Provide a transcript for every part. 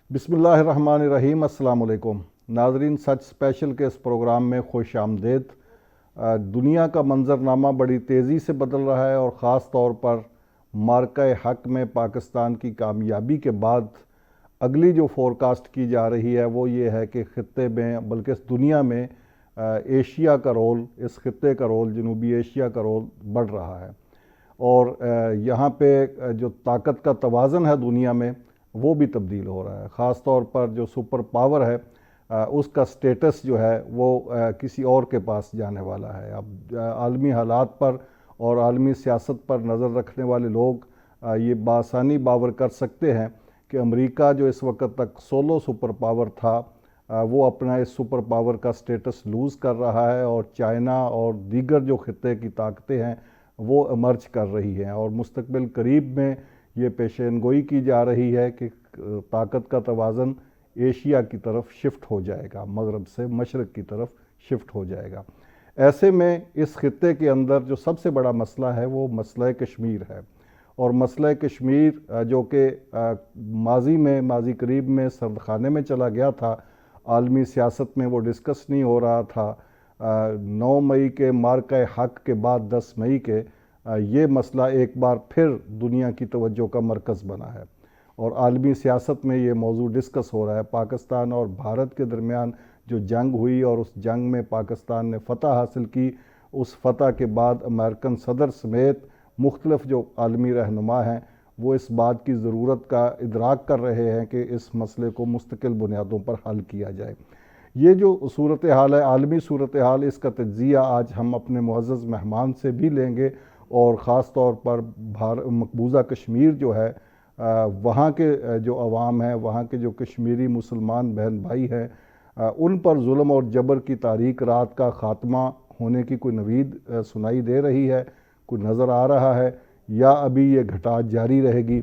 بسم اللہ الرحمن الرحیم۔ السلام علیکم ناظرین، سچ اسپیشل کے اس پروگرام میں خوش آمدید۔ دنیا کا منظرنامہ بڑی تیزی سے بدل رہا ہے اور خاص طور پر معرکہ حق میں پاکستان کی کامیابی کے بعد اگلی جو فورکاسٹ کی جا رہی ہے وہ یہ ہے کہ خطے میں بلکہ اس دنیا میں ایشیا کا رول، اس خطے کا رول، جنوبی ایشیا کا رول بڑھ رہا ہے، اور یہاں پہ جو طاقت کا توازن ہے دنیا میں وہ بھی تبدیل ہو رہا ہے۔ خاص طور پر جو سپر پاور ہے اس کا سٹیٹس جو ہے وہ کسی اور کے پاس جانے والا ہے۔ اب عالمی حالات پر اور عالمی سیاست پر نظر رکھنے والے لوگ یہ بآسانی باور کر سکتے ہیں کہ امریکہ جو اس وقت تک سولو سپر پاور تھا وہ اپنا اس سپر پاور کا سٹیٹس لوز کر رہا ہے، اور چائنا اور دیگر جو خطے کی طاقتیں ہیں وہ ایمرج کر رہی ہیں، اور مستقبل قریب میں یہ پیشین گوئی کی جا رہی ہے کہ طاقت کا توازن ایشیا کی طرف شفٹ ہو جائے گا، مغرب سے مشرق کی طرف شفٹ ہو جائے گا۔ ایسے میں اس خطے کے اندر جو سب سے بڑا مسئلہ ہے وہ مسئلہ کشمیر ہے، اور مسئلہ کشمیر جو کہ ماضی قریب میں سردخانے میں چلا گیا تھا، عالمی سیاست میں وہ ڈسکس نہیں ہو رہا تھا۔ 9 مئی کے معرکہ حق کے بعد 10 مئی کے یہ مسئلہ ایک بار پھر دنیا کی توجہ کا مرکز بنا ہے، اور عالمی سیاست میں یہ موضوع ڈسکس ہو رہا ہے۔ پاکستان اور بھارت کے درمیان جو جنگ ہوئی اور اس جنگ میں پاکستان نے فتح حاصل کی، اس فتح کے بعد امریکن صدر سمیت مختلف جو عالمی رہنما ہیں وہ اس بات کی ضرورت کا ادراک کر رہے ہیں کہ اس مسئلے کو مستقل بنیادوں پر حل کیا جائے۔ یہ جو صورتحال ہے، عالمی صورتحال، اس کا تجزیہ آج ہم اپنے معزز مہمان سے بھی لیں گے، اور خاص طور پر مقبوضہ کشمیر جو ہے وہاں کے جو عوام ہیں، وہاں کے جو کشمیری مسلمان بہن بھائی ہیں، ان پر ظلم اور جبر کی تاریک رات کا خاتمہ ہونے کی کوئی نوید سنائی دے رہی ہے، کوئی نظر آ رہا ہے، یا ابھی یہ گھٹاٹ جاری رہے گی؟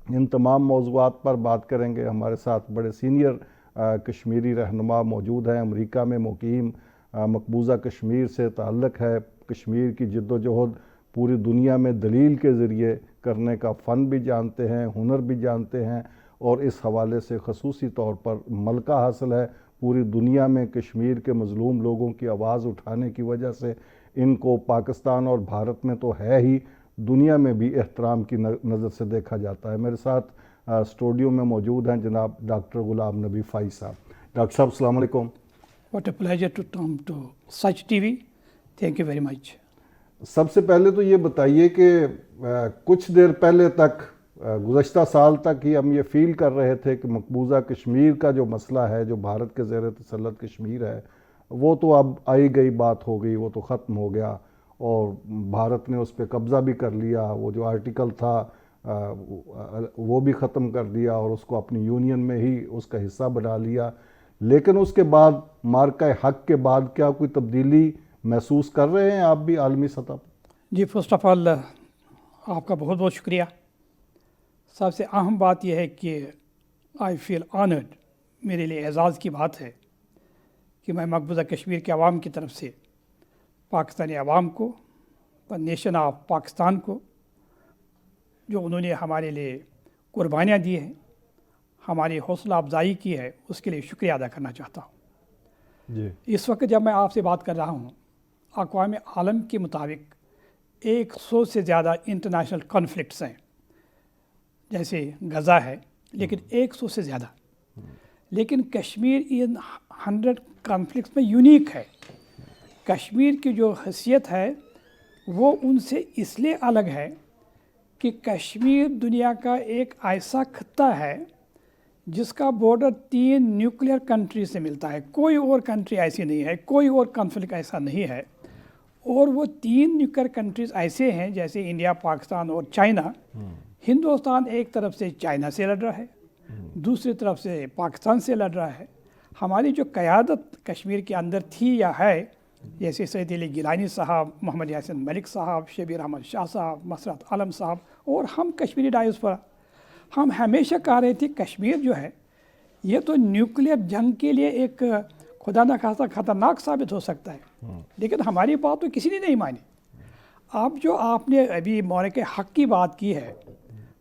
ان تمام موضوعات پر بات کریں گے۔ ہمارے ساتھ بڑے سینئر کشمیری رہنما موجود ہیں، امریکہ میں مقیم، مقبوضہ کشمیر سے تعلق ہے، کشمیر کی جد و جہد پوری دنیا میں دلیل کے ذریعے کرنے کا فن بھی جانتے ہیں، ہنر بھی جانتے ہیں، اور اس حوالے سے خصوصی طور پر ملکہ حاصل ہے پوری دنیا میں کشمیر کے مظلوم لوگوں کی آواز اٹھانے کی وجہ سے۔ ان کو پاکستان اور بھارت میں تو ہے ہی، دنیا میں بھی احترام کی نظر سے دیکھا جاتا ہے۔ میرے ساتھ اسٹوڈیو میں موجود ہیں جناب ڈاکٹر غلام نبی فائز صاحب۔ ڈاکٹر صاحب السلام علیکم۔ What a pleasure to come to Such TV. Thank you very much. سب سے پہلے تو یہ بتائیے کہ کچھ دیر پہلے تک، گزشتہ سال تک ہی ہم یہ فیل کر رہے تھے کہ مقبوضہ کشمیر کا جو مسئلہ ہے، جو بھارت کے زیر تسلط کشمیر ہے، وہ تو اب آئی گئی بات ہو گئی، وہ تو ختم ہو گیا، اور بھارت نے اس پہ قبضہ بھی کر لیا، وہ جو آرٹیکل تھا وہ بھی ختم کر دیا، اور اس کو اپنی یونین میں ہی اس کا حصہ بنا لیا۔ لیکن اس کے بعد معرکہ حق کے بعد کیا کوئی تبدیلی محسوس کر رہے ہیں آپ بھی عالمی سطح پر؟ جی، فرسٹ آف آل آپ کا بہت بہت شکریہ۔ سب سے اہم بات یہ ہے کہ آئی فیل آنرڈ، میرے لیے اعزاز کی بات ہے کہ میں مقبوضہ کشمیر کے عوام کی طرف سے پاکستانی عوام کو، نیشن آف پاکستان کو، جو انہوں نے ہمارے لیے قربانیاں دی ہیں، ہماری حوصلہ افزائی کی ہے، اس کے لیے شکریہ ادا کرنا چاہتا ہوں۔ جی، اس وقت جب میں آپ سے بات کر رہا ہوں، اقوام عالم کے مطابق 100 سے زیادہ انٹرنیشنل کانفلکٹس ہیں، جیسے غزہ ہے، لیکن 100 سے زیادہ، لیکن کشمیر ان 100 کانفلکٹس میں یونیک ہے۔ کشمیر کی جو حیثیت ہے وہ ان سے اس لیے الگ ہے کہ کشمیر دنیا کا ایک ایسا خطہ ہے جس کا بارڈر 3 نیوکلیئر کنٹری سے ملتا ہے۔ کوئی اور کنٹری ایسی نہیں ہے، کوئی اور کانفلکٹ ایسا نہیں ہے، اور وہ 3 نیوکلیئر کنٹریز ایسے ہیں جیسے انڈیا، پاکستان اور چائنا۔ ہندوستان ایک طرف سے چائنا سے لڑ رہا ہے، دوسری طرف سے پاکستان سے لڑ رہا ہے۔ ہماری جو قیادت کشمیر کے اندر تھی یا ہے، جیسے سید علی گیلانی صاحب، محمد یاسین ملک صاحب، شبیر احمد شاہ صاحب، مسرت عالم صاحب، اور ہم کشمیری ڈائسپورا، ہم ہمیشہ کہہ رہے تھے کشمیر جو ہے یہ تو نیوکلیئر جنگ کے لیے ایک خدا نہ خواستہ خطرناک ثابت ہو سکتا ہے، لیکن ہماری بات تو کسی نے نہیں مانی۔ اب جو آپ نے ابھی معرکہ حق کی بات کی ہے،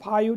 5,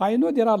I know there are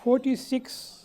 46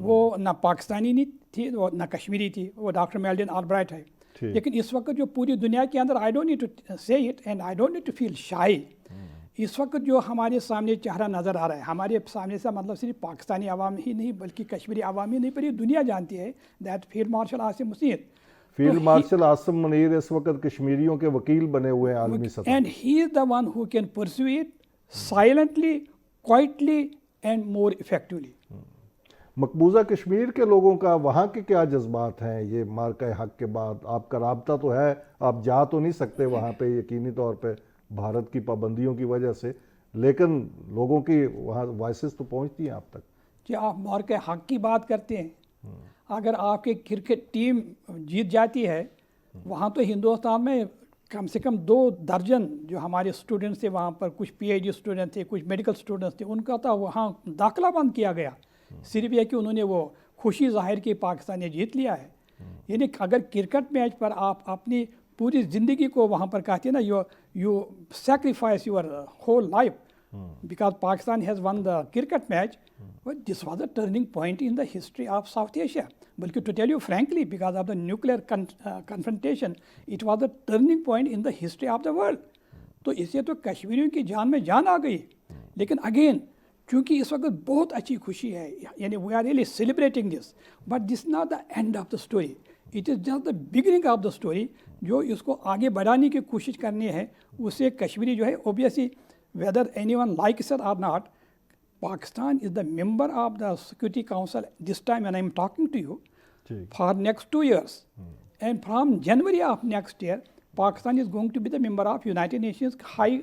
وہ نہ پاکستانی نہیں تھی وہ نہ کشمیری تھی, وہ ڈاکٹر میلڈن آلبرائٹ ہے. لیکن اس وقت جو پوری دنیا کے اندر, I don't need to say it and I don't need to feel shy, اس وقت جو ہمارے سامنے چہرہ نظر آ رہا ہے, ہمارے سامنے سے مطلب صرف پاکستانی عوام ہی نہیں بلکہ کشمیری عوام ہی نہیں, پوری دنیا جانتی ہے that field marshal Asim Munir. Field marshal Asim Munir اس وقت کشمیریوں کے وکیل بنے ہوئے ہیں عالمی سطح, and he is the one who can pursue it silently, quietly and more effectively. مقبوضہ کشمیر کے لوگوں کا وہاں کے کیا جذبات ہیں یہ مارکہ حق کے بعد؟ آپ کا رابطہ تو ہے, آپ جا تو نہیں سکتے وہاں پہ یقینی طور پہ بھارت کی پابندیوں کی وجہ سے, لیکن لوگوں کی وہاں وائسز تو پہنچتی ہیں آپ تک. جی آپ مارکہ حق کی بات کرتے ہیں, اگر آپ کی کرکٹ ٹیم جیت جاتی ہے وہاں تو ہندوستان میں کم سے کم 2 درجن جو ہمارے اسٹوڈنٹس تھے وہاں پر, کچھ پی ایچ ڈی اسٹوڈنٹ تھے, کچھ میڈیکل اسٹوڈنٹس تھے, ان کا تو وہاں داخلہ بند کیا گیا, صرف یہ کہ انہوں نے وہ خوشی ظاہر کی پاکستان نے جیت لیا ہے. یعنی اگر کرکٹ میچ پر آپ اپنی پوری زندگی کو وہاں پر کہتے ہیں نا, you sacrifice your whole life because Pakistan has won the cricket match, this was a turning point in the history of South Asia. بلکہ to tell you frankly because of the nuclear confrontation it was a turning point in the history of the world. تو اس سے تو کشمیریوں کی جان میں جان آ گئی. لیکن اگین چونکہ اس وقت بہت اچھی خوشی ہے, یعنی we are really celebrating this, but this not the end of the story, it is just the beginning of the story. جو اس کو آگے بڑھانے کی کوشش کرنی ہے اسے کشمیری جو ہے obviously whether anyone likes it or not, Pakistan is the member of the security council this time when I am talking to you for next 2 years, and from January of next year Pakistan is going to be the member of United Nations High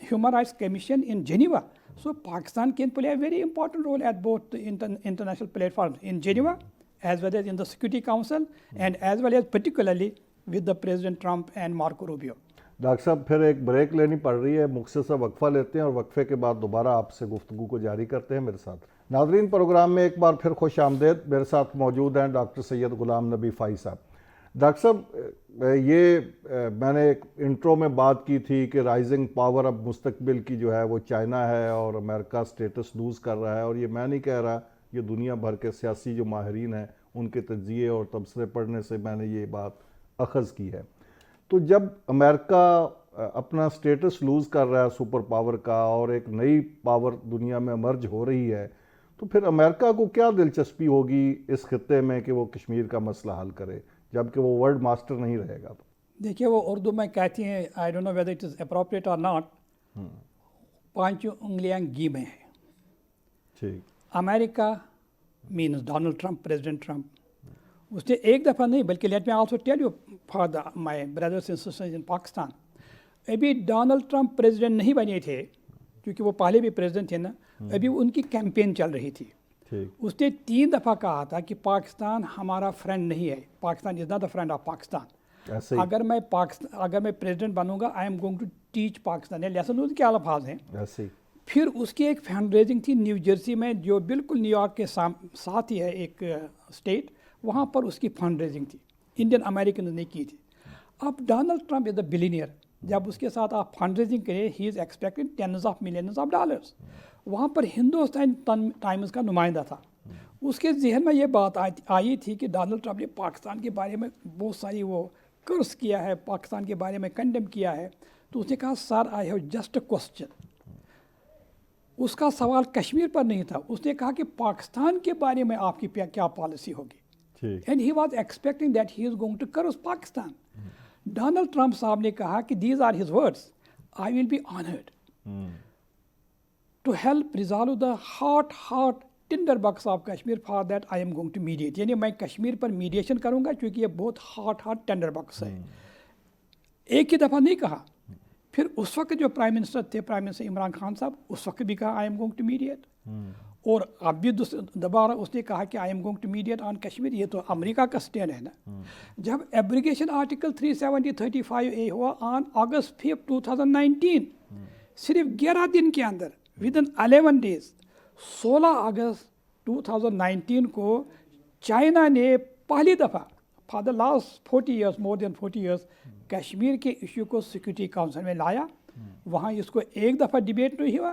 Human Rights Commission in Geneva. So Pakistan can play a very important role at both the international platforms in Geneva as well as in the Security Council and as well as particularly with the President Trump and Marco Rubio. Doctor صاحب پھر ایک break لینی پڑ رہی ہے, مختصر وقفہ لیتے ہیں اور وقفے کے بعد دوبارہ آپ سے گفتگو کو جاری کرتے ہیں. میرے ساتھ ناظرین پروگرام میں ایک بار پھر خوش آمدید. میرے ساتھ موجود ہیں ڈاکٹر سید غلام نبی فائی صاحب. ڈاکٹر صاحب یہ میں نے ایک انٹرو میں بات کی تھی کہ رائزنگ پاور اب مستقبل کی جو ہے وہ چائنا ہے اور امریکہ سٹیٹس لوز کر رہا ہے, اور یہ میں نہیں کہہ رہا, یہ دنیا بھر کے سیاسی جو ماہرین ہیں ان کے تجزیے اور تبصرے پڑھنے سے میں نے یہ بات اخذ کی ہے. تو جب امریکہ اپنا سٹیٹس لوز کر رہا ہے سپر پاور کا اور ایک نئی پاور دنیا میں مرج ہو رہی ہے, تو پھر امریکہ کو کیا دلچسپی ہوگی اس خطے میں کہ وہ کشمیر کا مسئلہ حل کرے جبکہ وہ ورلڈ ماسٹر نہیں رہے گا؟ دیکھیے وہ اردو میں کہتی ہیں, I don't know whether it is appropriate or not, 5 انگلیاں گھی میں ہیں. ٹھیک. امریکہ means Donald Trump, president Trump, اس نے ایک دفعہ نہیں بلکہ let me also tell you for my brothers and sisters in Pakistan, ابھی ڈونلڈ ٹرمپ پریزیڈنٹ نہیں بنے تھے کیونکہ وہ پہلے بھی پریزیڈنٹ تھے نا, ابھی ان کی کیمپین چل رہی تھی. اس نے 3 دفعہ کہا تھا کہ پاکستان ہمارا فرینڈ نہیں ہے, Pakistan is not a friend of Pakistan. اگر میں پریزیڈنٹ بنوں گا I am going to teach Pakistan, lesson ان کے الفاظ ہیں. پھر اس کی ایک فنڈ ریزنگ تھی نیو جرسی میں جو بالکل نیو یارک کے ساتھ ہی ہے ایک اسٹیٹ, وہاں پر اس کی فنڈ ریزنگ تھی, انڈین امریکن نے کی تھی. اب Donald Trump is a billionaire, جب اس کے ساتھ آپ فنڈ ریزنگ کریں he is expecting tens of millions of dollars. وہاں پر ہندوستان ٹائمز کا نمائندہ تھا, اس کے ذہن میں یہ بات آئی تھی کہ ڈونلڈ ٹرمپ نے پاکستان کے بارے میں بہت ساری وہ کرس کیا ہے, پاکستان کے بارے میں کنڈیم کیا ہے. تو اس نے کہا sir I have just a question. اس کا سوال کشمیر پر نہیں تھا, اس نے کہا کہ پاکستان کے بارے میں آپ کی کیا پالیسی ہوگی, and he was expecting that he is going to cross Pakistan. Donald Trump صاحب نے کہا کہ these are his words, I will be honoured to help resolve the hot tinderbox of Kashmir, for that I am going to mediate. یعنی میں کشمیر پر meditation کروں گا کیونکہ یہ بہت ہاٹ ٹینڈر بکس ہے. ایک ہی دفعہ نہیں کہا. پھر اس وقت جو پرائم منسٹر تھے, پرائم منسٹر عمران خان صاحب, اس وقت بھی کہا I am going to mediate. اور اب بھی دوبارہ اس نے کہا کہ I am going to mediate on Kashmir. یہ تو امریکہ کا اسٹینڈ ہے نا. جب ایبریگیشن آرٹیکل 370-35A ہوا آن August 5, 2019, صرف 11 دن کے اندر ود ان 11 days, 16 اگست 2019 کو چائنا نے پہلی دفعہ for the last 40 years, more than 40 years, Kashmir کے ایشو کو سیکورٹی کاؤنسل میں لایا. وہاں اس کو ایک دفعہ ڈیبیٹ نہیں ہوا,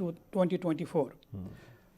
2024।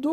2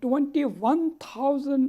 21,000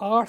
8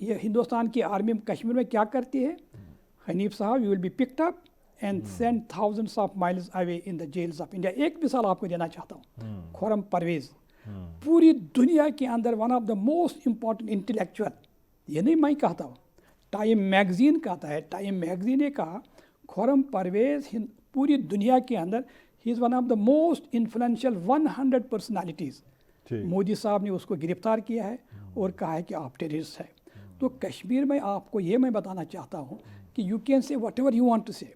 یہ ہندوستان کی آرمی کشمیر میں کیا کرتی ہے؟ حنیف صاحب you will be picked up and sent thousands of miles away in the jails of India. ایک مثال آپ کو دینا چاہتا ہوں. خرم پرویز پوری دنیا کے اندر one of the most important intellectual, یہ نہیں میں کہتا ہوں، ٹائم میگزین کہتا ہے. ٹائم میگزین نے کہا خرم پرویز پوری دنیا کے اندر he is one of the most influential 100 personalities. Modi صاحب نے اس کو گرفتار کیا ہے اور کہا ہے کہ آپ ٹیررسٹ ہے. تو کشمیر میں آپ کو یہ میں بتانا چاہتا ہوں کہ you can say whatever you want to say,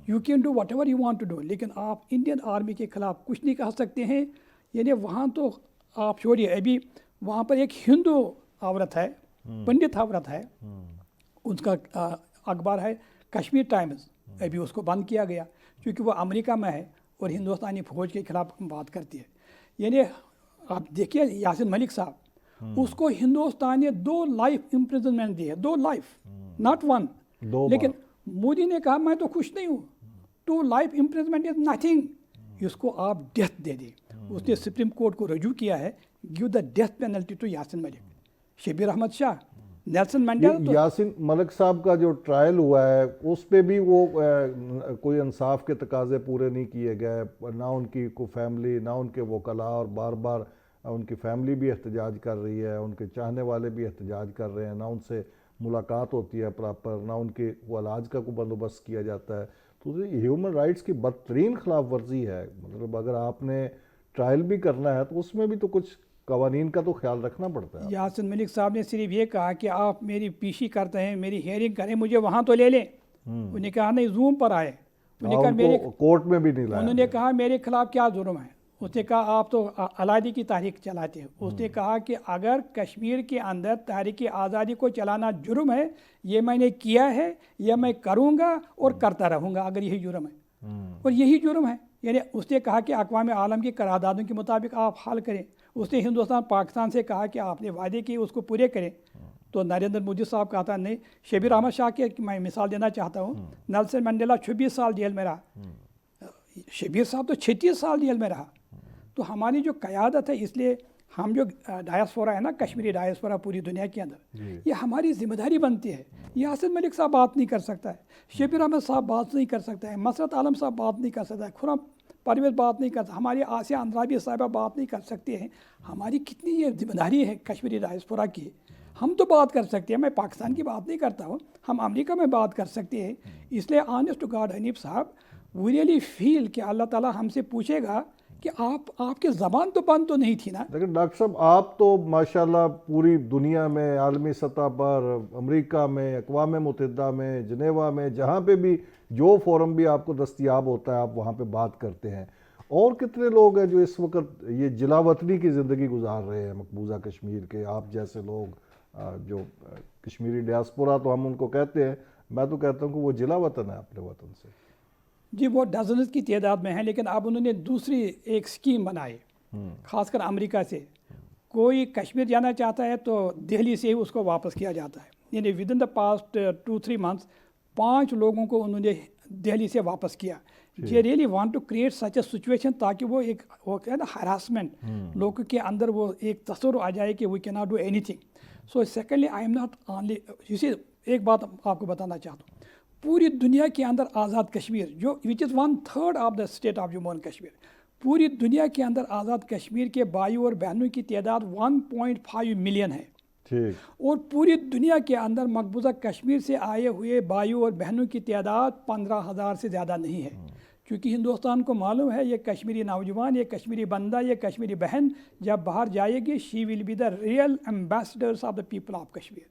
you can do whatever you want to do, لیکن آپ انڈین آرمی کے خلاف کچھ نہیں کہہ سکتے ہیں. یعنی وہاں تو آپ چھوڑیے، ابھی وہاں پر ایک ہندو عورت ہے، پنڈت عورت ہے، اس کا اخبار ہے کشمیر ٹائمز، ابھی اس کو بند کیا گیا کیونکہ وہ امریکہ میں ہے اور ہندوستانی فوج کے خلاف بات کرتی ہے. یعنی آپ دیکھیے یاسین ملک صاحب، اس کو ہندوستان نے 2 لائف امپریزنمنٹ دی ہے، 2 لائف، ناٹ 1. لیکن مودی نے کہا میں تو خوش نہیں ہوں، 2 لائف امپریزنمنٹ از نتھنگ، اس کو آپ ڈیتھ دے دی. اس نے سپریم کورٹ کو رجوع کیا ہے، gave the death penalty to Yasin Malik. Shabbir Ahmad Shah, Nelson Mandela. Yasin Malik صاحب کا جو ٹرائل ہوا ہے اس پہ بھی وہ کوئی انصاف کے تقاضے پورے نہیں کیے گئے، نہ ان کی کوئی فیملی، نہ ان کے وکلاء، اور بار بار ان کی فیملی بھی احتجاج کر رہی ہے، ان کے چاہنے والے بھی احتجاج کر رہے ہیں، نہ ان سے ملاقات ہوتی ہے پراپر، نہ ان کے وہ علاج کا کوئی بندوبست کیا جاتا ہے. تو یہ ہیومن رائٹس کی بدترین خلاف ورزی ہے. مطلب اگر آپ نے ٹرائل بھی کرنا ہے تو اس میں بھی تو کچھ قوانین کا تو خیال رکھنا پڑتا ہے. یاسین ملک صاحب نے صرف یہ کہا کہ آپ میری پیشی کرتے ہیں، میری ہیئرنگ کریں، مجھے وہاں تو لے لیں. انہوں نے کہا نہیں، زوم پر آئے، کورٹ میں بھی نہیں لایا. انہوں نے کہا میرے خلاف کیا جرم ہے. اس نے کہا آپ تو علیحدگی کی تحریک چلاتے ہیں. اس نے کہا کہ اگر کشمیر کے اندر تحریک آزادی کو چلانا جرم ہے، یہ میں نے کیا ہے، یہ میں کروں گا اور کرتا رہوں گا اگر یہی جرم ہے، اور یہی جرم ہے. یعنی اس نے کہا کہ اقوام عالم کی قراردادوں کے مطابق آپ حل کریں. اس نے ہندوستان پاکستان سے کہا کہ آپ نے وعدے کیے اس کو پورے کریں. تو نریندر مودی صاحب کہتا نہیں. شبیر احمد شاہ کے میں مثال دینا چاہتا ہوں. نیلسن منڈیلا 26 سال جیل میں رہا، شبیر صاحب تو 36 سال جیل میں رہا. تو ہماری جو قیادت ہے، اس لیے ہم جو ڈائسپورا ہے نا، کشمیری ڈائسپورا پوری دنیا کے اندر، یہ ہماری ذمہ داری بنتی ہے. یاسین ملک صاحب بات نہیں کر سکتا ہے، شبیر احمد صاحب بات نہیں کر سکتا ہے، مسرت عالم صاحب بات نہیں کر سکتا ہے، خرم پرویز بات نہیں کرتا، ہماری آسیہ اندرابی صاحبہ بات نہیں کر سکتے ہیں. ہماری کتنی یہ ذمہ داری ہے کشمیری ڈائسپورا کی. ہم تو بات کر سکتے ہیں، میں پاکستان کی بات نہیں کرتا ہوں، ہم امریکہ میں بات کر سکتے ہیں. اس لیے آنیسٹ ٹو گاڈ حنیف صاحب، وی ریئلی فیل کہ اللہ تعالیٰ ہم سے پوچھے گا کہ آپ کی زبان تو بند تو نہیں تھی نا. لیکن ڈاکٹر صاحب آپ تو ماشاءاللہ پوری دنیا میں، عالمی سطح پر، امریکہ میں، اقوام متحدہ میں، جنیوا میں، جہاں پہ بھی جو فورم بھی آپ کو دستیاب ہوتا ہے آپ وہاں پہ بات کرتے ہیں. اور کتنے لوگ ہیں جو اس وقت یہ جلا وطنی کی زندگی گزار رہے ہیں مقبوضہ کشمیر کے، آپ جیسے لوگ جو کشمیری ڈیاسپورا تو ہم ان کو کہتے ہیں، میں تو کہتا ہوں کہ وہ جلا وطن ہے اپنے وطن سے. جی وہ ڈزنز کی تعداد میں ہیں، لیکن اب انہوں نے دوسری ایک سکیم بنائی، خاص کر امریکہ سے. کوئی کشمیر جانا چاہتا ہے تو دہلی سے ہی اس کو واپس کیا جاتا ہے. یعنی with in the past 2-3 months 5 لوگوں کو انہوں نے دہلی سے واپس کیا. یہ really want to create such a situation تاکہ وہ ایک وہ کیا ہے نا ہراسمنٹ لوگوں کے اندر وہ ایک تصور آ جائے کہ وی کی not do any thing. So secondly I am not only, اسی ایک بات آپ کو بتانا چاہتا ہوں، پوری دنیا کے اندر آزاد کشمیر جو وچ از 1/3 of the state of Jammu and Kashmir, پوری دنیا کے اندر آزاد کشمیر کے بھائیوں اور بہنوں کی تعداد 1.5 ملین ہے. اور پوری دنیا کے اندر مقبوضہ کشمیر سے آئے ہوئے بھائیوں اور بہنوں کی تعداد 15,000 سے زیادہ نہیں ہے. کیونکہ ہندوستان کو معلوم ہے یہ کشمیری نوجوان، یہ کشمیری بندہ، یہ کشمیری بہن جب باہر جائے گی، she will be the real ambassadors of the people of Kashmir.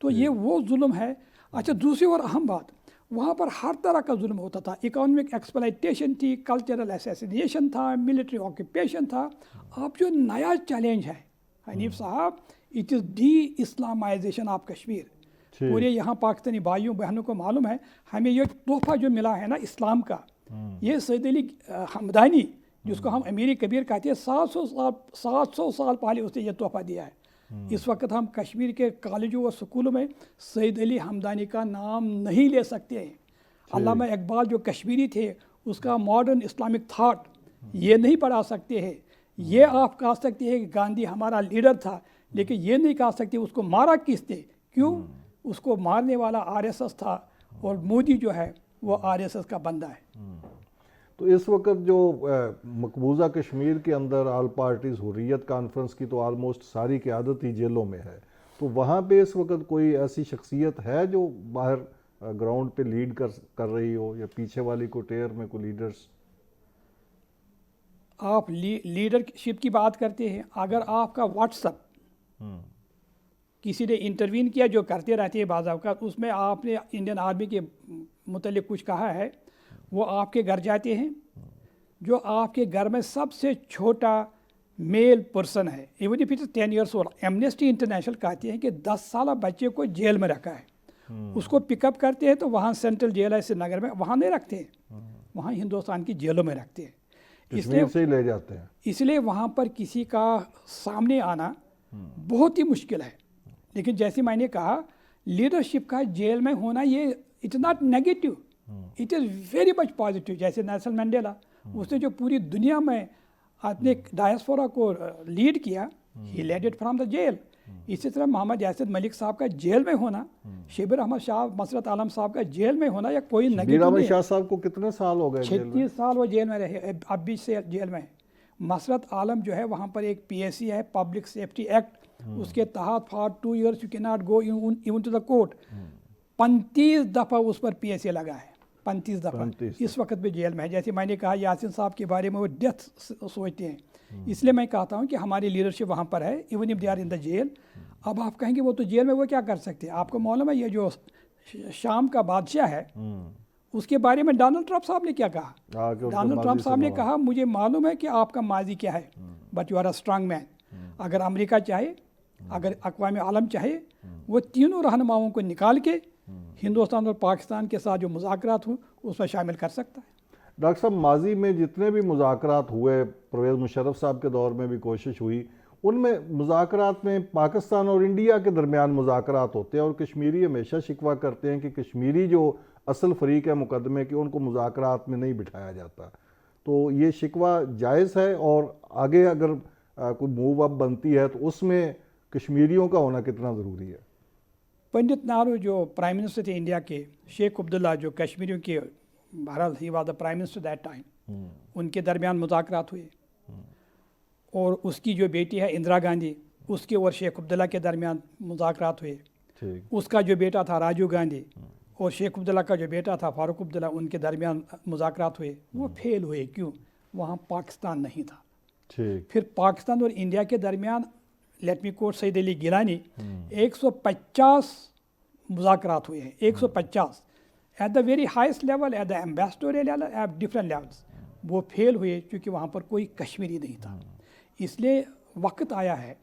تو یہ وہ ظلم ہے. اچھا دوسری اور اہم بات، وہاں پر ہر طرح کا ظلم ہوتا تھا. اکانومک ایکسپلائٹیشن تھی، کلچرل اسیسینیشن تھا، ملٹری آکوپیشن تھا. اب جو نیا چیلنج ہے حنیف صاحب، it is de Islamization of Kashmir. پورے یہاں پاکستانی بھائیوں بہنوں کو معلوم ہے ہمیں یہ تحفہ جو ملا ہے نا اسلام کا، یہ سید علی حمدانی جس کو ہم امیر کبیر کہتے ہیں، 700 سال پہلے اس نے یہ تحفہ دیا ہے. اس وقت ہم کشمیر کے کالجوں اور سکولوں میں سید علی حمدانی کا نام نہیں لے سکتے ہیں. علامہ اقبال جو کشمیری تھے اس کا ماڈرن اسلامک تھاٹ یہ نہیں پڑھا سکتے ہیں. یہ آپ کہہ سکتے ہیں کہ گاندھی ہمارا لیڈر تھا، لیکن یہ نہیں کہہ سکتے اس کو مارا کس نے، کیوں؟ اس کو مارنے والا RSS تھا اور مودی جو ہے وہ RSS کا بندہ ہے۔ تو اس وقت جو مقبوضہ کشمیر کے اندر آل پارٹیز حریت کانفرنس کی تو آلموسٹ ساری قیادت ہی جیلوں میں ہے، تو وہاں پہ اس وقت کوئی ایسی شخصیت ہے جو باہر گراؤنڈ پہ لیڈ کر رہی ہو، یا پیچھے والی کو ٹیئر میں کوئی لیڈرز؟ آپ لیڈرشپ کی بات کرتے ہیں، اگر آپ کا واٹس اپ کسی نے انٹروین کیا، جو کرتے رہتے ہیں بعض اوقات، اس میں آپ نے انڈین آرمی کے متعلق کچھ کہا ہے، وہ آپ کے گھر جاتے ہیں، جو آپ کے گھر میں سب سے چھوٹا میل پرسن ہے، even if it is 10 years old, Amnesty international کہتے ہیں کہ 10 سالہ بچے کو جیل میں رکھا ہے، اس کو پک اپ کرتے ہیں تو وہاں سینٹرل جیل ہے سری نگر میں، وہاں نہیں رکھتے ہیں، وہاں ہندوستان کی جیلوں میں رکھتے ہیں، کشمیر سے ہی لے جاتے ہیں، اس لیے وہاں پر کسی کا سامنے آنا بہت ہی مشکل ہے۔ لیکن جیسے میں نے کہا، لیڈرشپ کا جیل میں ہونا، یہ it's not negative, it is very much positive. جیسے نیلسن منڈیلا، اس نے جو پوری دنیا میں اپنے ڈائسپورا کو لیڈ کیا، he lead it from the jail. اسی طرح محمد یاسر ملک صاحب کا جیل میں ہونا، شبیر احمد شاہ، مسرت عالم صاحب کا جیل میں ہونا، یا کوئی شبیر نیگیٹو احمد نہیں ہے۔ شاہ صاحب کو کتنے سال ہو گئے جیل میں؟ 36 سال وہ جیل میں رہے، اب بھی سے جیل میں ہے۔ مسرت عالم جو ہے، وہاں پر ایک PSC ہے، پبلک سیفٹی ایکٹ، اس کے تحت for 2 years you can not go even to the court. 35 دفعہ اس پر PSA لگا ہے، 35 دفعہ، اس وقت بھی جیل میں ہے۔ جیسے میں نے کہا، یاسین صاحب کے بارے میں وہ ڈیتھ سوچتے ہیں، اس لیے میں کہتا ہوں کہ ہماری لیڈرشپ وہاں پر ہے، even if they are in the jail. اب آپ کہیں گے وہ تو جیل میں وہ کیا کر سکتے ہیں؟ آپ کو معلوم ہے، یہ جو شام کا بادشاہ ہے، اس کے بارے میں ڈونلڈ ٹرمپ صاحب نے کیا کہا؟ ڈونلڈ ٹرمپ صاحب نے کہا، مجھے معلوم ہے کہ آپ کا ماضی کیا ہے، but you are a strong man. اگر امریکہ چاہے، اگر اقوام عالم چاہے، وہ تینوں رہنماؤں کو نکال کے ہندوستان اور پاکستان کے ساتھ جو مذاکرات ہوں اس میں شامل کر سکتا ہے۔ ڈاکٹر صاحب، ماضی میں جتنے بھی مذاکرات ہوئے، پرویز مشرف صاحب کے دور میں بھی کوشش ہوئی، ان میں مذاکرات میں پاکستان اور انڈیا کے درمیان مذاکرات ہوتے ہیں، اور کشمیری ہمیشہ شکوہ کرتے ہیں کہ کشمیری جو اصل فریق ہے مقدمے کی، ان کو مذاکرات میں نہیں بٹھایا جاتا۔ تو یہ شکوہ جائز ہے؟ اور آگے اگر کوئی موو اپ بنتی ہے تو اس میں کشمیریوں کا ہونا کتنا ضروری ہے؟ پنڈت نہرو جو پرائم منسٹر تھے انڈیا کے، شیخ عبداللہ جو کشمیریوں کے، بہرحال he was the prime minister that time, ان کے درمیان مذاکرات ہوئے، اور اس کی جو بیٹی ہے اندرا گاندھی، اس کے اور شیخ عبداللہ کے درمیان مذاکرات ہوئے، اس کا جو بیٹا تھا راجیو گاندھی اور شیخ عبداللہ کا جو بیٹا تھا فاروق عبداللہ، ان کے درمیان مذاکرات ہوئے، وہ فیل ہوئے۔ کیوں؟ وہاں پاکستان نہیں تھا۔ پھر پاکستان اور انڈیا کے درمیان، لیٹ می کوٹ سعید علی گیلانی، 150 مذاکرات ہوئے ہیں، 150 at the very highest level, at the ambassadorial level, at different levels. وہ فیل ہوئے کیونکہ وہاں پر کوئی کشمیری نہیں تھا۔ اس لیے وقت آیا ہے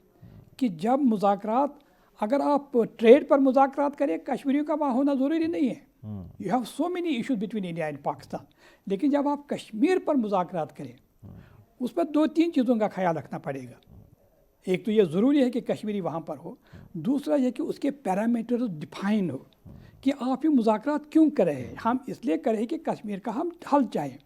کہ جب مذاکرات، اگر آپ ٹریڈ پر مذاکرات کریں، کشمیریوں کا وہاں ہونا ضروری نہیں ہے۔ You have so many issues between India and Pakistan, لیکن جب آپ کشمیر پر مذاکرات کریں، اس پر 2-3 چیزوں کا خیال رکھنا پڑے گا۔ ایک تو یہ ضروری ہے کہ کشمیری وہاں پر ہو، دوسرا یہ کہ اس کے پیرامیٹرز ڈیفائن ہو کہ آپ یہ مذاکرات کیوں کر رہے ہیں۔ ہم اس لیے کریں کہ کشمیر کا ہم حل چاہیں،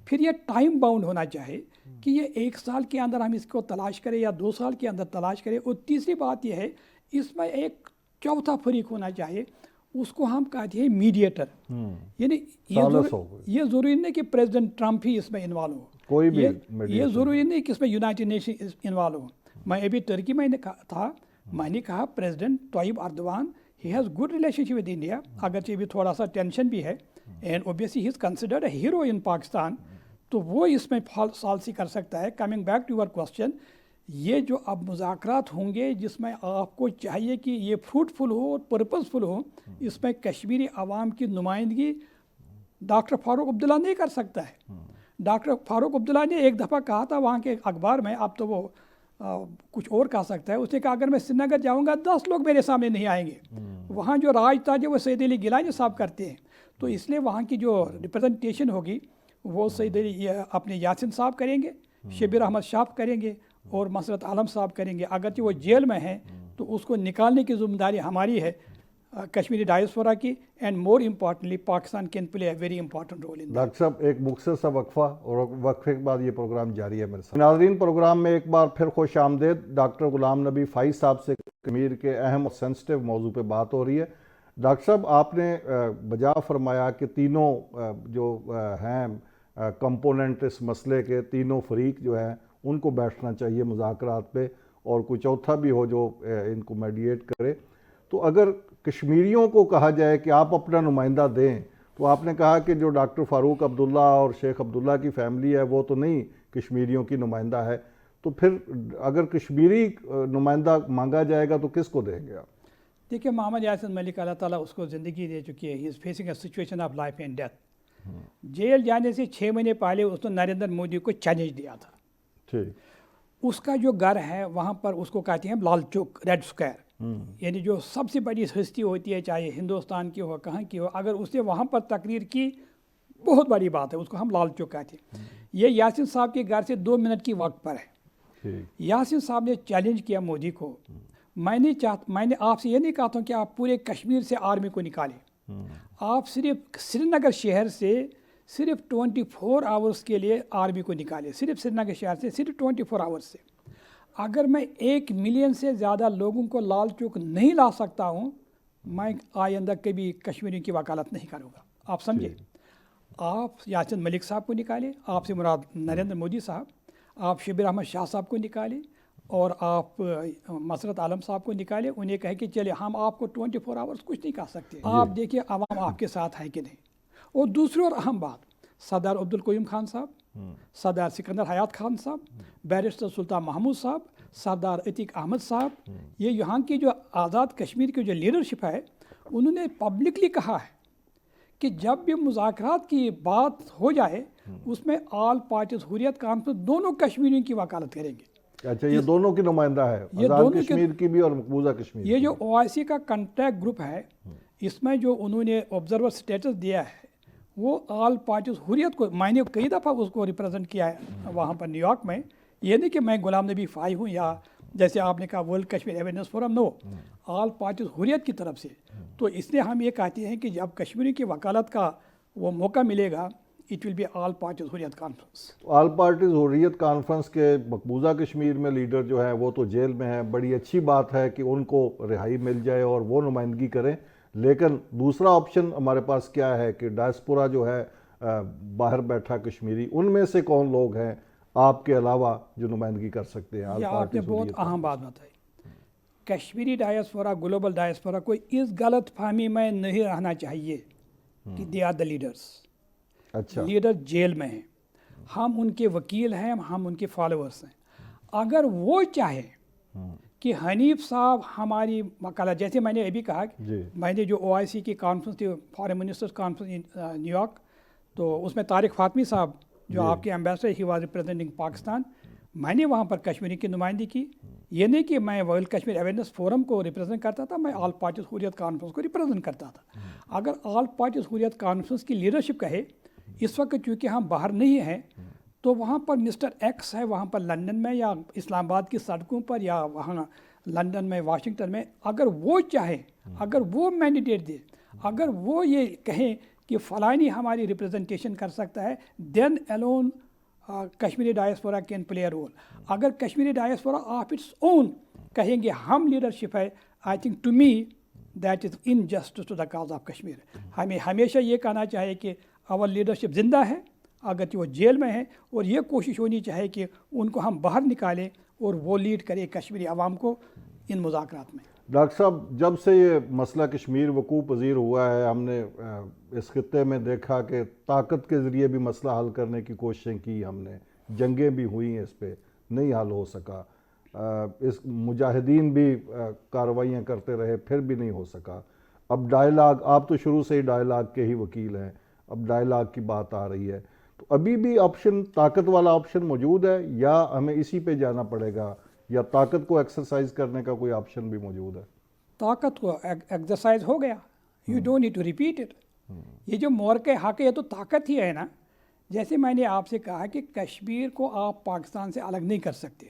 پھر یہ ٹائم باؤنڈ ہونا چاہیے کہ یہ 1 سال کے اندر ہم اس کو تلاش کریں یا 2 سال کے اندر تلاش کریں۔ اور تیسری بات یہ ہے، اس میں ایک چوتھا فریق ہونا چاہیے، اس کو ہم کہتے ہیں میڈیٹر۔ یعنی یہ ضروری نہیں کہ پریزیڈنٹ ٹرمپ ہی اس میں انوالو ہو، کوئی بھی یہ ضروری نہیں کہ اس میں یونائٹڈ نیشن انوالو ہو۔ میں ابھی ترکی میں تھا، میں نے کہا president Tayyip Erdogan, he has good relationship with India, اگرچہ ابھی تھوڑا سا ٹینشن بھی ہے، and obviously he is considered a hero in Pakistan, تو وہ اس میں سالسی کر سکتا ہے۔ Coming back to your question, یہ جو اب مذاکرات ہوں گے جس میں آپ کو چاہیے کہ یہ فروٹفل ہو اور پرپزفل ہو، اس میں کشمیری عوام کی نمائندگی ڈاکٹر فاروق عبداللہ نہیں کر سکتا ہے۔ ڈاکٹر فاروق عبداللہ نے ایک دفعہ کہا تھا وہاں کے اخبار میں، اب تو وہ کچھ اور کہہ سکتا ہے، اس نے کہا اگر میں سری نگر جاؤں گا 10 لوگ میرے سامنے نہیں آئیں گے۔ وہاں جو راج تاج ہے وہ سعید علی گیلانی صاحب کرتے ہیں، تو اس لیے وہاں کی جو ریپرزنٹیشن ہوگی وہ سعید علی اپنے یاسین صاحب کریں گے، شبیر احمد شاہ کریں گے، اور مسرت عالم صاحب کریں گے۔ اگرچہ وہ جیل میں ہیں تو اس کو نکالنے کی ذمہ داری ہماری ہے، کشمیری ڈائسپورا کی and more importantly Pakistan can play a very important role in. Doctor صاحب ایک مختصر سا وقفہ اور وقفے کے بعد یہ پروگرام جاری ہے میرے ساتھ. ناظرین پروگرام میں ایک بار پھر خوش آمدید. ڈاکٹر غلام نبی فائز صاحب سے کشمیر کے اہم اور سینسٹیو موضوع پہ بات ہو رہی ہے. ڈاکٹر صاحب آپ نے بجا فرمایا کہ تینوں جو ہیں کمپوننٹ اس مسئلے کے، تینوں فریق جو ہیں ان کو بیٹھنا چاہیے مذاکرات پہ، اور کوئی چوتھا بھی ہو جو ان کو میڈیٹ کرے. تو اگر کشمیریوں کو کہا جائے کہ آپ اپنا نمائندہ دیں، تو آپ نے کہا کہ جو ڈاکٹر فاروق عبداللہ اور شیخ عبداللہ کی فیملی ہے وہ تو نہیں کشمیریوں کی نمائندہ ہے، تو پھر اگر کشمیری نمائندہ مانگا جائے گا تو کس کو دیں گے آپ؟ دیکھیے محمد یاسین ملک اللہ تعالیٰ اس کو زندگی دے چکی ہے. He is facing a situation of life and death. Jail جانے سے 6 مہینے پہلے اس نے نریندر مودی کو چیلنج دیا تھا. ٹھیک. اس کا جو گھر ہے وہاں پر اس کو کہتے ہیں لال چوک ریڈ اسکوائر، یعنی جو سب سے بڑی ہستی ہوتی ہے چاہے ہندوستان کی ہو کہاں کی ہو، اگر اس نے وہاں پر تقریر کی بہت بڑی بات ہے، اس کو ہم لال چوک کہتے ہیں. یہ یاسین صاحب کے گھر سے 2 منٹ کی وقت پر ہے. یاسین صاحب نے چیلنج کیا مودی کو، میں نے آپ سے یہ نہیں کہتا ہوں کہ آپ پورے کشمیر سے آرمی کو نکالیں، آپ صرف سری نگر شہر سے صرف 24 آورس کے لیے آرمی کو نکالے، صرف سری نگر شہر سے صرف 24 آورس سے. اگر میں 1 ملین سے زیادہ لوگوں کو لال چوک نہیں لا سکتا ہوں، میں آئندہ کبھی کشمیریوں کی وکالت نہیں کروں گا. آپ سمجھے؟ آپ یاسین ملک صاحب کو نکالے، آپ سے مراد نریندر مودی صاحب، آپ شبیر احمد شاہ صاحب کو نکالے، اور آپ مسرت عالم صاحب کو نکالے. انہیں کہے کہ چلے ہم آپ کو 24 آورس کچھ نہیں کر سکتے. آپ دیکھیے عوام آپ کے ساتھ ہے کہ نہیں. اور دوسری اور اہم بات، سردار عبدالقیوم خان صاحب، سردار سکندر حیات خان صاحب، بیرسٹر سلطان محمود صاحب، سردار عتیق احمد صاحب، یہ یہاں کی جو آزاد کشمیر کی جو لیڈرشپ ہے، انہوں نے پبلکلی کہا ہے کہ جب بھی مذاکرات کی بات ہو جائے اس میں آل پارٹیز حریت کانفرنس دونوں کشمیریوں کی وکالت کریں گے. اچھا، یہ دونوں کی نمائندہ ہے، آزاد کشمیر کی بھی اور مقبوضہ کشمیر. یہ جو OIC کا کنٹیکٹ گروپ ہے، اس میں جو انہوں نے آبزرور سٹیٹس دیا ہے وہ آل پارٹیز حریت کو، میں نے کئی دفعہ اس کو ریپرزینٹ کیا ہے وہاں پر نیو یارک میں. یہ نہیں کہ میں غلام نبی فائی ہوں یا جیسے آپ نے کہا ورلڈ کشمیر اویئرنیس فورم، نو، آل پارٹیز حریت کی طرف سے. تو اس لیے ہم یہ کہتے ہیں کہ جب کشمیری کی وکالت کا وہ موقع ملے گا، it will be All Parties Hurriyat Conference. All Parties Hurriyat Conference کے مقبوضہ کشمیر میں لیڈر جو ہیں وہ تو جیل میں ہیں. بڑی اچھی بات ہے کہ ان کو رہائی مل جائے اور وہ نمائندگی کریں، لیکن دوسرا آپشن ہمارے پاس کیا ہے کہ ڈائسپورا جو ہے باہر بیٹھا کشمیری، ان میں سے کون لوگ ہیں آپ کے علاوہ جو نمائندگی کر سکتے ہیں؟ یہ آپ نے بہت اہم بات بتائی. کشمیری ڈائسپورا، گلوبل ڈائسپورا کو اس غلط فہمی میں نہیں رہنا چاہیے کہ دے آر دا لیڈرس. اچھا، لیڈر جیل میں ہیں، ہم ان کے وکیل ہیں، ہم ان کے فالوورس ہیں. اگر وہ چاہیں کہ حنیف صاحب ہماری وکالت، جیسے میں نے ابھی کہا، میں نے جو OIC کی کانفرنس تھی، foreign ministers conference new York, تو اس میں طارق فاطمی صاحب جو آپ کے ambassador, he was representing Pakistan, میں نے وہاں پر کشمیری کی نمائندگی کی. یہ نہیں کہ میں ورلڈ کشمیر اویئرنیس فورم کو ریپرزینٹ کرتا تھا، میں آل پارٹیز حریت کانفرنس کو ریپرزینٹ کرتا تھا. اگر آل پارٹیز حریت کانفرنس کی لیڈرشپ کہے اس وقت چونکہ ہم باہر نہیں ہیں، تو وہاں پر مسٹر ایکس ہے، وہاں پر لندن میں یا اسلام آباد کی سڑکوں پر یا وہاں لندن میں، واشنگٹن میں، اگر وہ چاہیں، اگر وہ مینڈیٹ دے، اگر وہ یہ کہیں کہ فلانی ہماری ریپرزنٹیشن کر سکتا ہے، then alone Kashmiri diaspora can play a role. اگر Kashmiri diaspora of its own کہیں گے ہم لیڈرشپ ہے، I think to me that is injustice to the cause of Kashmir. ہمیں ہمیشہ یہ کہنا چاہیے کہ اور لیڈرشپ زندہ ہے اگر وہ جیل میں ہیں، اور یہ کوشش ہونی چاہیے کہ ان کو ہم باہر نکالیں اور وہ لیڈ کرے کشمیری عوام کو ان مذاکرات میں. ڈاکٹر صاحب، جب سے یہ مسئلہ کشمیر وقوع پذیر ہوا ہے، ہم نے اس خطے میں دیکھا کہ طاقت کے ذریعے بھی مسئلہ حل کرنے کی کوششیں کی، ہم نے جنگیں بھی ہوئی ہیں، اس پہ نہیں حل ہو سکا. اس مجاہدین بھی کارروائیاں کرتے رہے، پھر بھی نہیں ہو سکا. اب ڈائیلاگ، آپ تو شروع سے ہی ڈائیلاگ کے ہی وکیل ہیں، اب ڈائیلاگ کی بات آ رہی ہے، تو ابھی بھی آپشن، طاقت والا آپشن موجود ہے یا ہمیں اسی پہ جانا پڑے گا، یا طاقت کو ایکسرسائز کرنے کا کوئی آپشن بھی موجود ہے؟ طاقت کو ایکسرسائز ہو گیا، you don't need to repeat it. یہ جو مورکے حق ہے، یہ تو طاقت ہی ہے نا. جیسے میں نے آپ سے کہا کہ کشمیر کو آپ پاکستان سے الگ نہیں کر سکتے.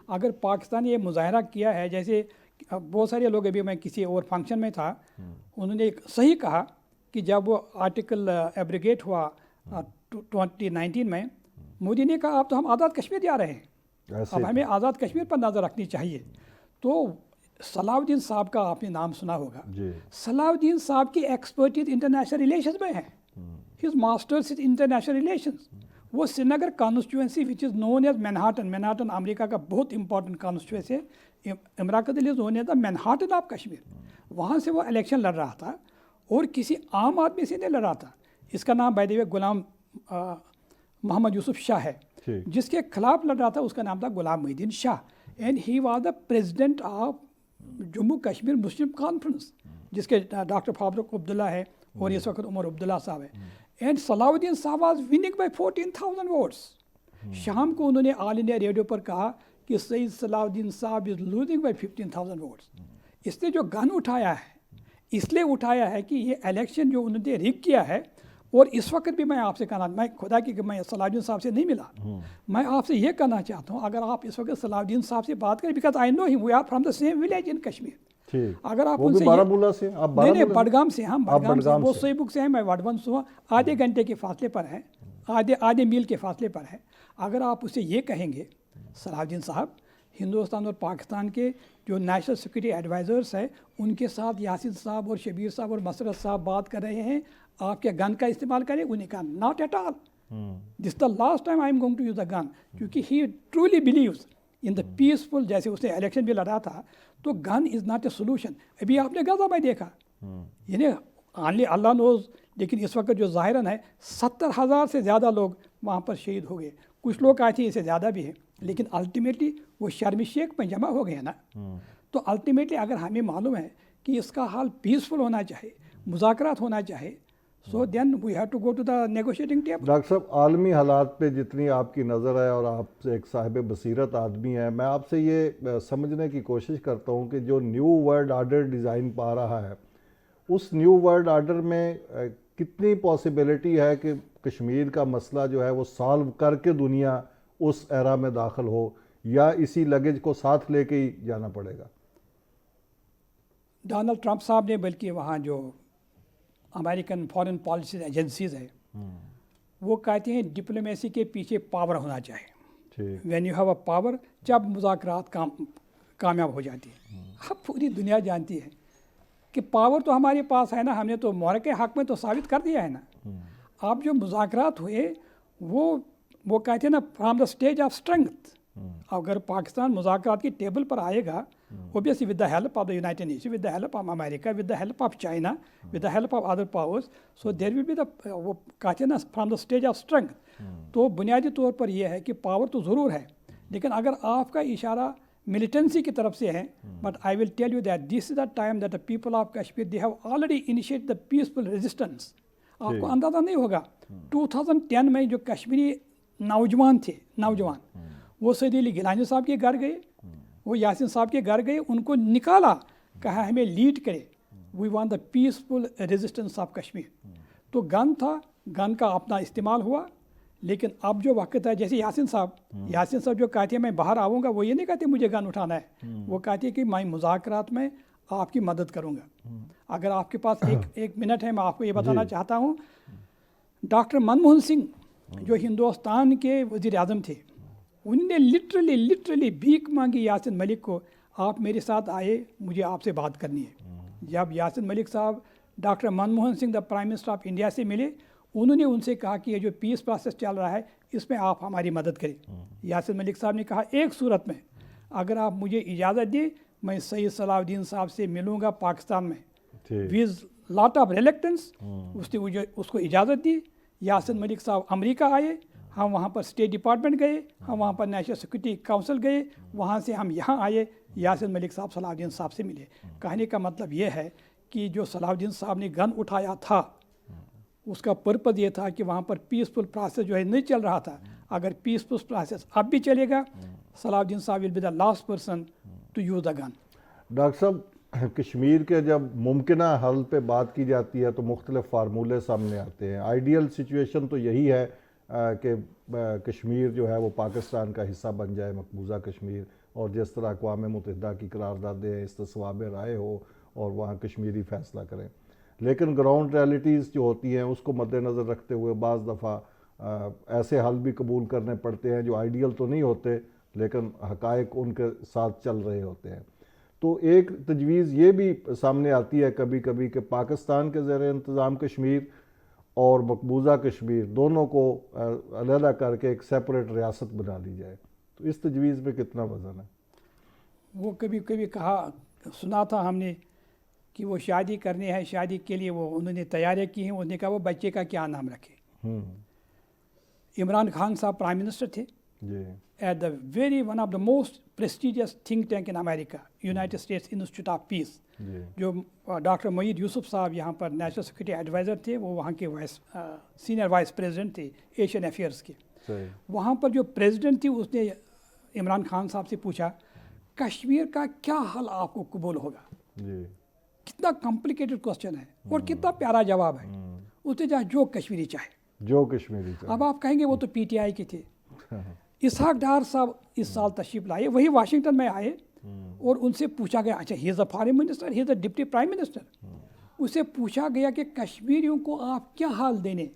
اگر پاکستان نے یہ مظاہرہ کیا ہے، جیسے بہت سارے لوگ, ابھی میں کسی اور فنکشن میں تھا, انہوں نے صحیح کہا کہ جب وہ آرٹیکل ایبریگیٹ ہوا 2019 میں, مودی نے کہا اب تو ہم آزاد کشمیر جا رہے ہیں, اب ہمیں آزاد کشمیر پر نظر رکھنی چاہیے. تو صلاح الدین صاحب کا آپ نے نام سنا ہوگا. صلاح الدین صاحب کی ایکسپرٹیز انٹرنیشنل ریلیشنز میں ہے, his masters in international relations. وہ Srinagar constituency which is known as Manhattan امریکہ کا بہت امپورٹنٹ کانسٹیچوئنسی ہے. Amirakadal is known as the Manhattan of Kashmir. وہاں سے وہ الیکشن لڑ رہا تھا اور کسی عام آدمی سے نہیں لڑ رہا تھا. اس کا نام بائی دی وے غلام محمد یوسف شاہ ہے. جس کے خلاف لڑ رہا تھا اس کا نام تھا Ghulam Mohiuddin Shah, and he was the president of Jammu Kashmir Muslim Conference, جس کے ڈاکٹر فاروق عبداللہ ہے اور اس وقت عمر عبداللہ صاحب ہے. اینڈ صلاح الدین صاحب واز وننگ بائی 14,000 ووٹس. شام کو انہوں نے آل انڈیا ریڈیو پر کہا کہ سید صلاح الدین صاحب از لوزنگ بائی 15,000 ووٹس. اس نے جو گن اٹھایا ہے اس لیے اٹھایا ہے کہ یہ الیکشن جو انہوں نے ریگ کیا ہے. اور اس وقت بھی میں آپ سے کہنا, میں خدا کی کہ میں صلاح الدین صاحب سے نہیں ملا, میں آپ سے یہ کہنا چاہتا ہوں اگر آپ اس وقت صلاح الدین صاحب سے بات کریں, because I know him, we are from the same village in Kashmir. اگر آپ ان سے نہیں بڈگام سے, ہم بڈگام سے, وہ سوئی بک سے ہیں, میں وڈون سے ہوں, آدھے گھنٹے کے فاصلے پر ہے, آدھے میل کے فاصلے پر ہے. اگر آپ اسے یہ کہیں گے صلاح الدین صاحب ہندوستان اور پاکستان کے جو نیشنل سیکورٹی ایڈوائزرس ہیں ان کے ساتھ یاسین صاحب اور شبیر صاحب اور مسرت صاحب بات کر رہے ہیں, آپ کے گن کا استعمال کریں, انہیں کہا not at all, this the last time I am going to use the gun. کیونکہ he truly believes in the peaceful, جیسے اس نے الیکشن بھی لڑا تھا, تو گن از ناٹ اے سولوشن. ابھی آپ نے غزہ میں دیکھا, یعنی اللہ نوز, لیکن اس وقت جو ظاہراً ہے 70,000 سے زیادہ لوگ وہاں پر شہید ہو گئے. کچھ لوگ آئے تھے اس سے زیادہ بھی ہیں, لیکن الٹیمیٹلی وہ شرم شیخ میں جمع ہو گئے نا. تو الٹیمیٹلی اگر ہمیں معلوم ہے کہ اس کا حال پیسفل ہونا چاہے, مذاکرات ہونا چاہے, so then we have to go to the negotiating table. Doctor صاحب, عالمی حالات پہ جتنی آپ کی نظر ہے اور آپ ایک صاحب بصیرت آدمی ہیں, میں آپ سے یہ سمجھنے کی کوشش کرتا ہوں کہ جو نیو ورلڈ آرڈر ڈیزائن پا رہا ہے, اس نیو ورلڈ آرڈر میں کتنی پاسبلٹی ہے کہ کشمیر کا مسئلہ جو ہے وہ سالو کر کے دنیا اس ایرا میں داخل ہو, یا اسی لگیج کو ساتھ لے کے ہی جانا پڑے گا؟ ڈونلڈ ٹرمپ صاحب نے بلکہ وہاں جو امریکن فارن پالیسی ایجنسیز ہے وہ کہتے ہیں ڈپلومیسی کے پیچھے پاور ہونا چاہیے. When you have a power, جب مذاکرات کامیاب ہو جاتی ہے. اب پوری دنیا جانتی ہے کہ پاور تو ہمارے پاس ہے نا, ہم نے تو مہر کے حق میں تو ثابت کر دیا ہے نا. اب جو مذاکرات ہوئے وہ کہتے ہیں نا فرام دا اسٹیج آف اسٹرنگتھ. اگر پاکستان مذاکرات کی ٹیبل پر آئے گا, obviously with the help of the United Nations, with the help of America, with the help of China, with the help of other powers, so there will be the وہ کہتے ہیں نا from the stage of strength. تو بنیادی طور پر یہ ہے کہ پاور تو ضرور ہے, لیکن اگر آپ کا اشارہ ملیٹنسی کی طرف سے ہے, but I will tell you that this is the time that the people of Kashmir, they have already initiated the peaceful resistance. آپ کو اندازہ نہیں ہوگا 2010 میں جو کشمیری نوجوان تھے, وہ سید علی گیلانی صاحب کے گھر گئے, وہ یاسین صاحب کے گھر گئے, ان کو نکالا, کہا ہمیں لیڈ کرے, we want the peaceful resistance of Kashmir. تو گن تھا, گن کا اپنا استعمال ہوا. لیکن اب جو وقت ہے, جیسے یاسین صاحب جو کہتے ہیں میں باہر آؤں گا, وہ یہ نہیں کہتے مجھے گن اٹھانا ہے, وہ کہتے ہیں کہ میں مذاکرات میں آپ کی مدد کروں گا. اگر آپ کے پاس ایک منٹ ہے, میں آپ کو یہ بتانا چاہتا ہوں, ڈاکٹر منموہن سنگھ جو ہندوستان کے وزیر اعظم تھے, انہوں نے لٹرلی بھیک مانگی یاسین ملک کو, آپ میرے ساتھ آئے, مجھے آپ سے بات کرنی ہے. جب یاسین ملک صاحب doctor Manmohan Singh the prime minister of India سے ملے, انہوں نے ان سے کہا کہ یہ جو پیس پروسیس چل رہا ہے اس میں آپ ہماری مدد کریں. یاسین ملک صاحب نے کہا ایک صورت میں, اگر آپ مجھے اجازت دیں میں سید صلاح الدین صاحب سے ملوں گا پاکستان میں, وز لاٹ آف ریلیکٹنس. اس نے مجھے اس کو اجازت دی. یاسین ملک صاحب امریکہ آئے, ہم وہاں پر اسٹیٹ ڈپارٹمنٹ گئے, ہم وہاں پر نیشنل سیکورٹی کونسل گئے, وہاں سے ہم یہاں آئے, یاسین ملک صاحب صلاح الدین صاحب سے ملے. کہنے کا مطلب یہ ہے کہ جو صلاح الدین صاحب نے گن اٹھایا تھا اس کا پرپز یہ تھا کہ وہاں پر پیسفل پروسیس جو ہے نہیں چل رہا تھا. اگر پیسفل پروسیس اب بھی چلے گا, صلاح الدین صاحب will be the last person to use the gun. Doctor صاحب, کشمیر کے جب ممکنہ حل پہ بات کی جاتی ہے تو مختلف فارمولے سامنے آتے ہیں. آئیڈیل سچویشن تو یہی ہے کہ کشمیر جو ہے وہ پاکستان کا حصہ بن جائے, مقبوضہ کشمیر, اور جس طرح اقوام متحدہ کی قراردادیں استصواب رائے ہو اور وہاں کشمیری فیصلہ کریں. لیکن گراؤنڈ ریالٹیز جو ہوتی ہیں اس کو مد نظر رکھتے ہوئے بعض دفعہ ایسے حل بھی قبول کرنے پڑتے ہیں جو آئیڈیل تو نہیں ہوتے لیکن حقائق ان کے ساتھ چل رہے ہوتے ہیں. تو ایک تجویز یہ بھی سامنے آتی ہے کبھی کبھی کہ پاکستان کے زیر انتظام کشمیر اور مقبوضہ کشمیر دونوں کو علیحدہ کر کے ایک سیپریٹ ریاست بنا لی جائے. تو اس تجویز میں کتنا وزن ہے؟ وہ کبھی کبھی سنا تھا ہم نے کہ وہ شادی کرنے ہیں، شادی کے لیے وہ انہوں نے تیاریاں کی ہیں. انہوں نے کہا وہ بچے کا کیا نام رکھے. عمران خان صاحب پرائم منسٹر تھے at the very one of the most prestigious think tank in امریکہ، United States Institute of Peace, جو ڈاکٹر معید یوسف صاحب یہاں پر نیشنل سیکورٹی ایڈوائزر تھے، وہ وہاں کے سینئر وائس پریزیڈنٹ تھے ایشین افیئرس کے. وہاں پر جو پریزیڈنٹ تھی اس نے عمران خان صاحب سے پوچھا کشمیر کا کیا حل آپ کو قبول ہوگا. کتنا کمپلیکیٹڈ کوشچن ہے اور کتنا پیارا جواب ہے. اس نے کہا جو کشمیری چاہے. اب آپ کہیں گے وہ تو پی ٹی آئی کے تھے. اسحاق ڈار صاحب اس سال تشریف لائے، وہی واشنگٹن میں آئے اور ان سے پوچھا گیا اچھا he is a foreign minister, he is a deputy prime minister. اسے پوچھا گیا کہ کشمیریوں کو آپ کیا حال دینے.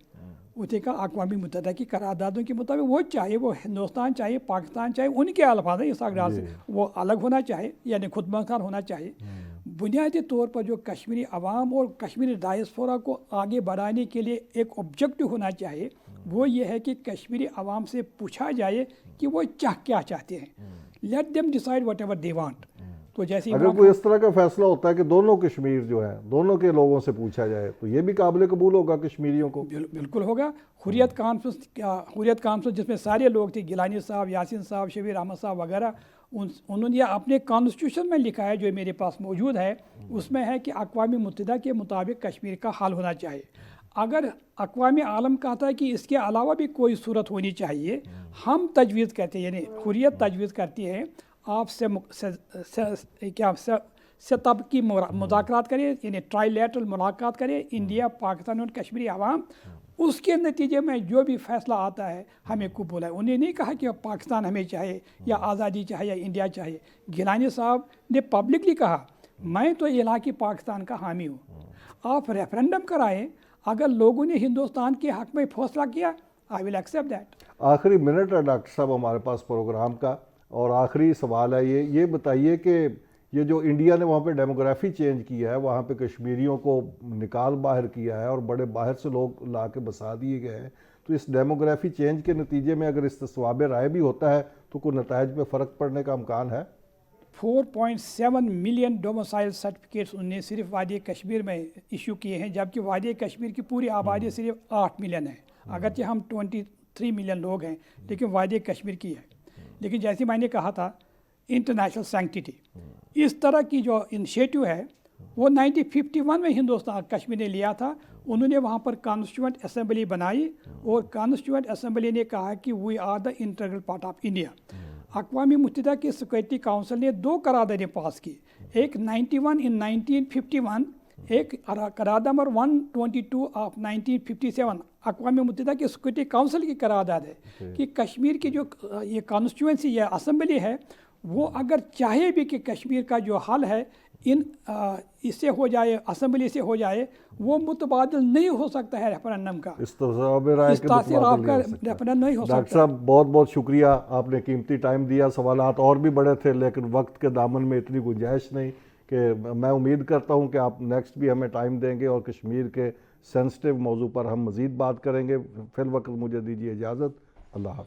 اس نے کہا اقوام متحدہ کی قراردادوں کے مطابق وہ چاہے وہ ہندوستان چاہے پاکستان چاہے، ان کے الفاظ ہیں اسحاق ڈار سے، وہ الگ ہونا چاہے یعنی خود مختار ہونا چاہیے. بنیادی طور پر جو کشمیری عوام اور کشمیری ڈائسپورا کو آگے بڑھانے کے لیے ایک آبجیکٹو ہونا چاہیے وہ یہ ہے کہ کشمیری عوام سے پوچھا جائے کہ وہ کیا چاہتے ہیں. Let them decide what ever they want. تو جیسے اگر کوئی اس طرح کا فیصلہ ہوتا ہے کہ دونوں کشمیر جو ہے دونوں کے لوگوں سے پوچھا جائے تو یہ بھی قابل قبول ہوگا کشمیریوں کو. بالکل ہوگا. حریت کانفرنس جس میں سارے لوگ تھے، گیلانی صاحب، یاسین صاحب، شبیر احمد صاحب وغیرہ، انہوں نے اپنے کانسٹیٹیوشن میں لکھا ہے جو میرے پاس موجود ہے، اس میں ہے کہ اقوام متحدہ کے مطابق کشمیر کا حل ہونا چاہیے. اگر اقوام عالم کہتا ہے کہ اس کے علاوہ بھی کوئی صورت ہونی چاہیے، ہم تجویز کرتے ہیں، یعنی حریت تجویز کرتی ہے آپ سے طب کی مذاکرات کریں، یعنی ٹرائی لیٹرل ملاقات کریں انڈیا، پاکستان اور کشمیری عوام. اس کے نتیجے میں جو بھی فیصلہ آتا ہے ہمیں قبول ہے. انہیں نہیں کہا کہ پاکستان ہمیں چاہے یا آزادی چاہے یا انڈیا چاہے. گیلانی صاحب نے پبلکلی کہا میں تو علاقی پاکستان کا حامی ہوں. آپ ریفرینڈم کرائیں، اگر لوگوں نے ہندوستان کے حق میں فیصلہ کیا آئی ول ایکسیپٹ دیٹ. آخری منٹ ہے ڈاکٹر صاحب ہمارے پاس پروگرام کا، اور آخری سوال ہے یہ بتائیے کہ یہ جو انڈیا نے وہاں پہ ڈیموگرافی چینج کیا ہے، وہاں پہ کشمیریوں کو نکال باہر کیا ہے اور بڑے باہر سے لوگ لا کے بسا دیے گئے ہیں، تو اس ڈیموگرافی چینج کے نتیجے میں اگر استصواب رائے بھی ہوتا ہے تو کوئی نتائج پہ فرق پڑنے کا امکان ہے؟ 4.7 ملین ڈومسائل سرٹیفکیٹس انہوں نے صرف وادی کشمیر میں ایشو کیے ہیں، جبکہ وادی کشمیر کی پوری آبادی صرف 8 ملین ہے. اگرچہ ہم 23 ملین لوگ ہیں لیکن وادی کشمیر کی ہے. لیکن جیسے میں نے کہا تھا انٹرنیشنل سینکٹیٹی، اس طرح کی جو انیشیٹو ہے وہ 1951 میں ہندوستان کشمیر نے لیا تھا. انہوں نے وہاں پر کانسٹیٹیوئنٹ اسمبلی بنائی اور کانسٹیٹیوئنٹ اسمبلی نے کہا کہ we are the integral part of India. اقوام متحدہ کی سیکورٹی کونسل نے 2 قراردادیں پاس کی، ایک 1951، ایک قرارداد نمبر 122 آف 1957 اقوام متحدہ کی سیکورٹی کونسل کی قرارداد ہے کہ کشمیر کی جو یہ کانسٹیٹوئنسی یا اسمبلی ہے وہ اگر چاہے بھی کہ کشمیر کا جو حل ہے اس سے ہو جائے، اسمبلی سے ہو جائے، وہ متبادل نہیں ہو سکتا ہے ریفرنڈم کا. استصواب رائے کے ریفرنڈم نہیں ہو سکتا. ڈاکٹر صاحب بہت بہت شکریہ، آپ نے قیمتی ٹائم دیا. سوالات اور بھی بڑے تھے لیکن وقت کے دامن میں اتنی گنجائش نہیں کہ میں امید کرتا ہوں کہ آپ نیکسٹ بھی ہمیں ٹائم دیں گے اور کشمیر کے سینسٹیو موضوع پر ہم مزید بات کریں گے. فی الوقت مجھے دیجیے اجازت. اللہ حافظ.